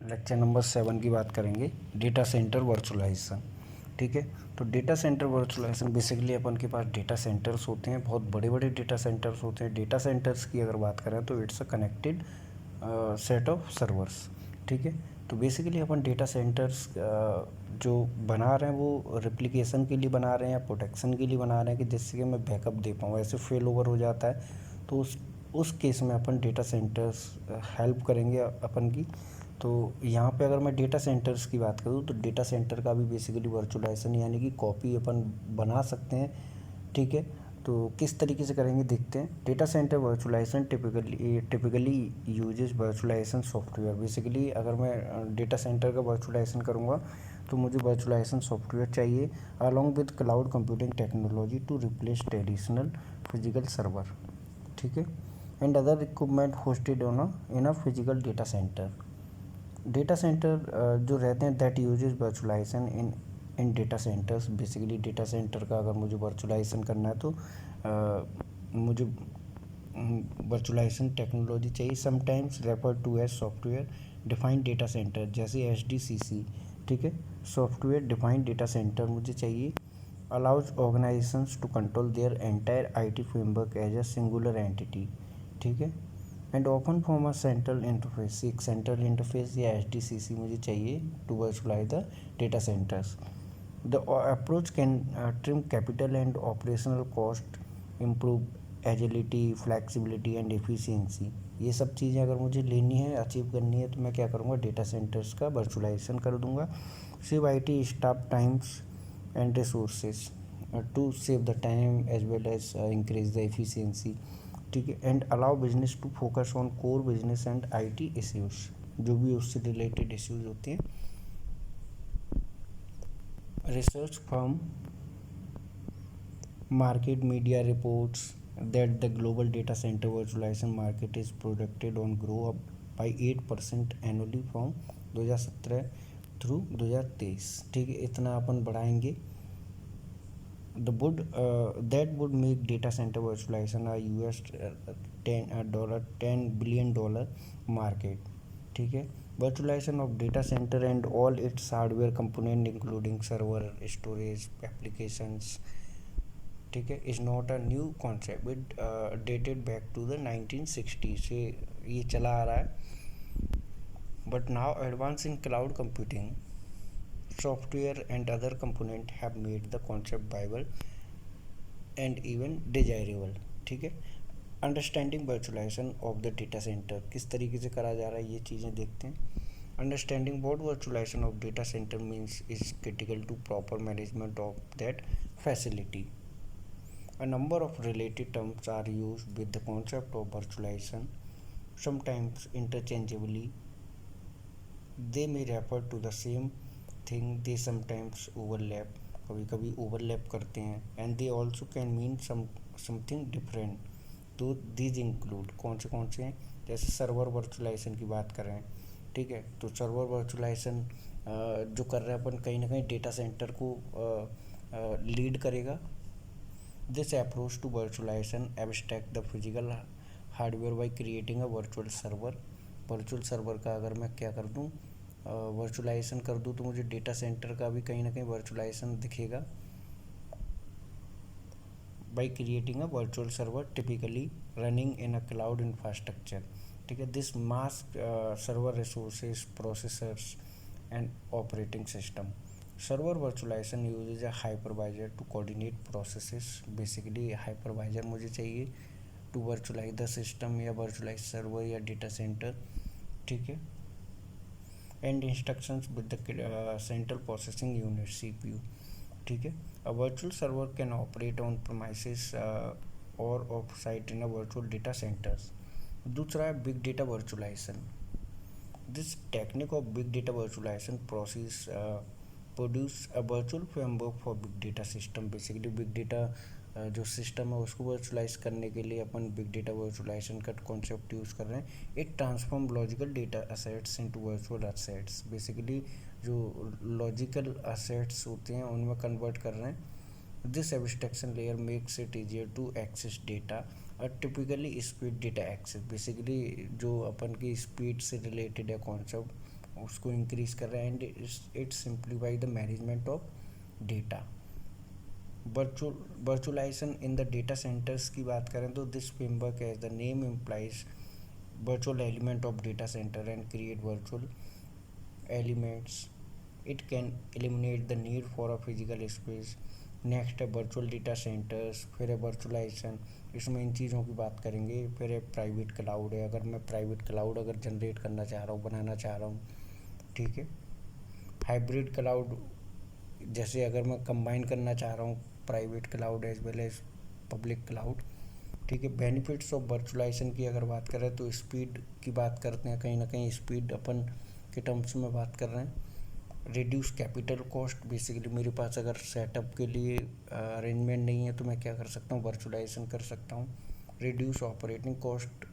Lecture number 7 की बात करेंगे, डेटा सेंटर वर्चुअलाइजेशन। ठीक है, तो डेटा सेंटर वर्चुअलाइजेशन बेसिकली अपन के पास डेटा सेंटर्स होते हैं, बहुत बड़े बड़े डेटा सेंटर्स होते हैं। डेटा सेंटर्स की अगर बात करें तो it's a connected set of servers. ठीक है, तो बेसिकली अपन डेटा सेंटर्स जो बना रहे हैं वो रेप्लिकेशन के लिए बना रहे हैं या प्रोटेक्शन के लिए बना रहे हैं कि जिससे कि मैं बैकअप दे पाऊँ। ऐसे फेल ओवर हो जाता है तो उस केस में अपन डेटा सेंटर्स हेल्प करेंगे अपन की। तो यहाँ पे अगर मैं डेटा सेंटर्स की बात करूँ तो डेटा सेंटर का भी बेसिकली वर्चुअलाइजेशन यानी कि कॉपी अपन बना सकते हैं। ठीक है, तो किस तरीके से करेंगे देखते हैं। Data centre virtualisation typically uses virtualisation software. Basically अगर मैं डेटा सेंटर का वर्चुअलाइजेशन करूँगा तो मुझे वर्चुअलाइजेशन सॉफ्टवेयर चाहिए along with cloud computing technology to replace traditional physical server. ठीक है, and other equipment hosted on in a physical data centre. Data centre जो रहते हैं that uses virtualisation in data centres. Basically data centre का अगर मुझे virtualisation करना है तो मुझे वर्चुअलाइजेशन टेक्नोलॉजी चाहिए, sometimes refer to as software defined data centre, जैसे HDCC। ठीक है, सॉफ्टवेयर डिफाइंड डेटा सेंटर मुझे चाहिए। Allows organisations to control their entire IT framework as a singular entity. ठीक है, and open form a central interface. एक central interface या HDCC मुझे चाहिए to virtualise the data centres. The approach can trim capital and operational cost, improve agility, flexibility and efficiency. ये सब चीज़ें अगर मुझे लेनी है, अचीव करनी है, तो मैं क्या करूँगा, डेटा सेंटर्स का वर्चुअलाइजेशन कर दूंगा। Save IT staff times and resources to save the time as well as increase the efficiency. ठीक है, and allow business to focus on core business and IT issues, जो भी उससे रिलेटेड इश्यूज होते हैं। Research firm market media reports that the global data center virtualization market is projected on grow up by 8% annually from 2017 through 2023। ठीक है, इतना अपन बढ़ाएंगे। That would make data center virtualization a $10 billion market। ठीक है, virtualization of data center and all its hardware component including server, storage, applications। ठीक है, is not a new concept, it dated back to the 1960 से ये चला आ रहा है। But now advance in cloud computing software and other component have made the concept viable and even desirable. ठीक है, understanding virtualisation of the data centre किस तरीके से करा जा रहा है, ये चीज़ें देखते हैं। Understanding what virtualisation of data centre means is critical to proper management of that facility. A number of related terms are used with the concept of virtualization, sometimes interchangeably. They may refer to the same thing, they sometimes overlap, कभी कभी overlap करते हैं, and they also can mean something different. तो these include कौन से हैं, जैसे server virtualisation की बात कर रहे हैं। ठीक है, तो सर्वर वर्चुअलाइजेशन जो कर रहे हैं अपन, कहीं ना कहीं डेटा सेंटर को लीड करेगा। This approach to virtualization abstract the physical hardware by creating a virtual server। Virtual server का अगर मैं क्या कर दूँ, वर्चुअलाइजेशन कर दूँ, तो मुझे डेटा सेंटर का भी कहीं ना कहीं वर्चुअलाइजेशन दिखेगा। by creating a virtual server typically running in a cloud infrastructure। ठीक है, this mask server resources, processors and operating system। Server virtualization uses a hypervisor to coordinate processes. Basically hypervisor मुझे चाहिए टू वर्चुअलाइज द सिस्टम या virtualize server या data center. ठीक है, and instructions with the central processing unit CPU। ठीक है, a virtual server can operate on premises और off site in a virtual data centers. दूसरा है big data virtualization. This technique of big data virtualization process produce a virtual framework for big data system. Basically big data जो system है उसको वर्चुअलाइज करने के लिए अपन बिग डेटा वर्चुअलाइजेशन का कॉन्सेप्ट यूज़ कर रहे हैं। It transform logical data assets into virtual assets. Basically जो लॉजिकल असेट्स होते हैं उनमें कन्वर्ट कर रहे हैं। This abstraction layer makes it easier to access data और typically speed data access. Basically जो अपन की स्पीड से रिलेटेड है कॉन्सेप्ट, उसको इंक्रीज कर रहा है and it simplify the management of data. Virtualisation in the data centres की बात करें तो this framework as the name implies virtual element of data center and create virtual elements. It can eliminate the need for a physical space. Next है virtual data centres, फिर है virtualisation, इसमें इन चीज़ों की बात करेंगे। फिर है प्राइवेट क्लाउड है, अगर मैं प्राइवेट क्लाउड अगर जनरेट करना चाह रहा हूँ, बनाना चाह रहा हूँ, ठीक है। हाइब्रिड क्लाउड, जैसे अगर मैं कंबाइन करना चाह रहा हूँ private cloud as well as public cloud, ठीक है। बेनिफिट्स ऑफ वर्चुअलाइजेशन की अगर बात करें तो स्पीड की बात करते हैं, कहीं ना कहीं स्पीड अपन के टर्म्स में बात कर रहे हैं। रिड्यूस कैपिटल कॉस्ट, बेसिकली मेरे पास अगर सेटअप के लिए अरेंजमेंट नहीं है तो मैं क्या कर सकता हूँ, वर्चुअलाइजेशन कर सकता हूँ। रिड्यूस ऑपरेटिंग कॉस्ट,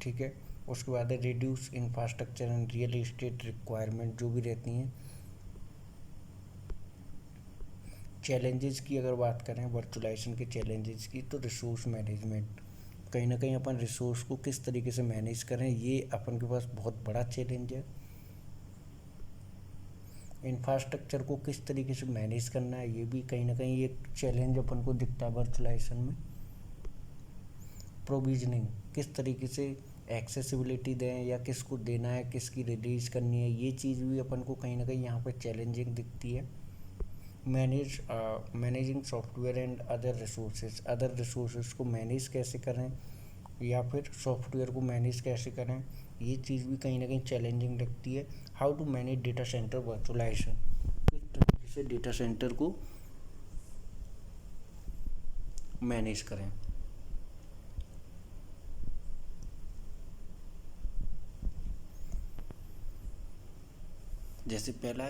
ठीक है। उसके बाद है reduce infrastructure and real estate requirement जो भी रहती हैं। चैलेंजेस की अगर बात करें वर्चुअलाइजेशन के चैलेंजेस की, तो रिसोर्स मैनेजमेंट, कहीं ना कहीं अपन रिसोर्स को किस तरीके से मैनेज करें, ये अपन के पास बहुत बड़ा चैलेंज है। इंफ्रास्ट्रक्चर को किस तरीके से मैनेज करना है, ये भी कहीं ना कहीं एक चैलेंज अपन को दिखता है वर्चुअलाइजेशन में। प्रोविजनिंग, किस तरीके से एक्सेसिबिलिटी दें या किसको देना है, किसकी रिलीज करनी है, ये चीज़ भी अपन को कहीं ना कहीं यहाँ पर चैलेंजिंग दिखती है। Managing software and other resources को मैनेज कैसे करें या फिर सॉफ्टवेयर को मैनेज कैसे करें, ये चीज़ भी कहीं ना कहीं चैलेंजिंग लगती है। How to manage data centre virtualisation, किस तरीके से डेटा सेंटर को मैनेज करें। जैसे पहला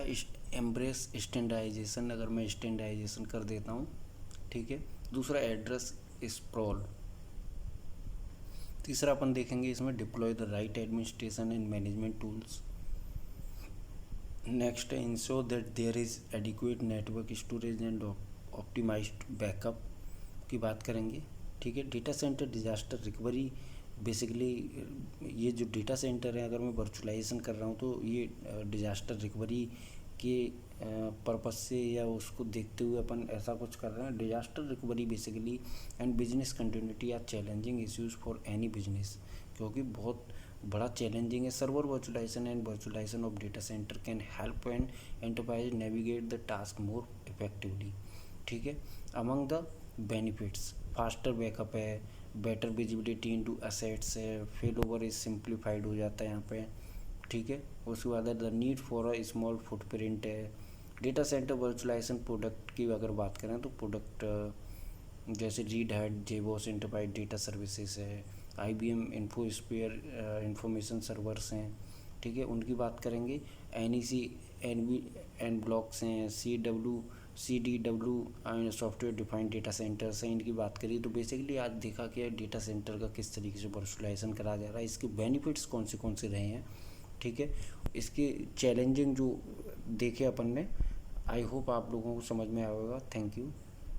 एम्ब्रेस स्टैंडर्डाइजेशन, अगर मैं स्टैंडर्डाइजेशन कर देता हूँ, ठीक है। दूसरा एड्रेस स्प्रॉल। तीसरा अपन देखेंगे इसमें deploy the right administration and management tools. Next है ensure that there is adequate network storage and optimized backup की बात करेंगे, ठीक है। Data center disaster recovery, basically ये जो डेटा सेंटर है, अगर मैं वर्चुअलाइजेशन कर रहा हूँ तो ये डिजास्टर रिकवरी के पर्पस से या उसको देखते हुए अपन ऐसा कुछ कर रहे हैं। Disaster recovery basically and business continuity are challenging issues for any business, क्योंकि बहुत बड़ा चैलेंजिंग है। Server virtualisation and virtualisation of data centre can help an enterprise navigate the task more effectively, ठीक है। Among the benefits, faster backup है, better visibility into assets है, fail over is simplified हो जाता है यहाँ पे, ठीक है। उसके बाद the need for a small footprint है। डेटा सेंटर वर्चुअलाइजेशन प्रोडक्ट की अगर बात करें तो प्रोडक्ट जैसे Red Hat, JBoss enterprise data services है, IBM इन्फोस्फीयर इंफॉर्मेशन सर्वर्स हैं, ठीक है, उनकी बात करेंगे। NEC एन ब्लॉक्स हैं, CDW software defined data centers हैं, इनकी बात करिए। तो बेसिकली आज देखा कि डेटा सेंटर का किस तरीके से वर्चुअलाइजेशन करा जा रहा है, इसके बेनिफिट्स कौन से रहे हैं, ठीक है। इसके चैलेंजिंग जो देखे अपन ने, आई होप आप लोगों को समझ में आएगा। Thank you.